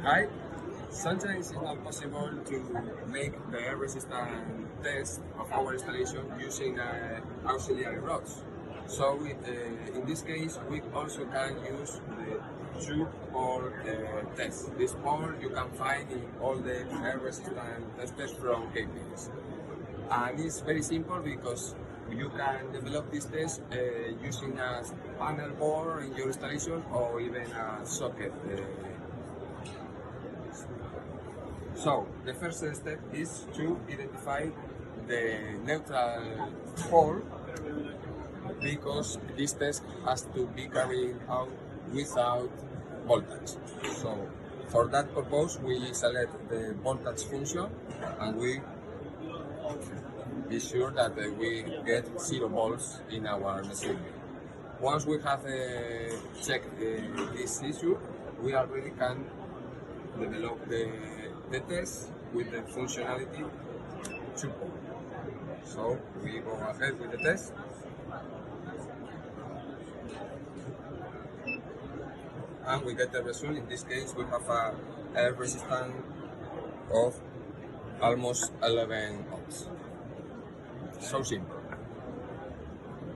Hi. Sometimes it's not possible to make the air-resistant test of our installation using auxiliary rods. So in this case, we also can use the two-pole test. This pole you can find in all the air-resistant testers from KPS. And it's very simple because you can develop this test using a panel board in your installation or even a socket. So the first step is to identify the neutral pole, because this test has to be carried out without voltage. So for that purpose we select the voltage function and we be sure that we get 0 volts in our machine. Once we have checked this issue, we already can develop the test with the functionality 2-pole. So we go ahead with the test. And we get the result. In this case, we have a air resistance of almost 11 ohms. So simple.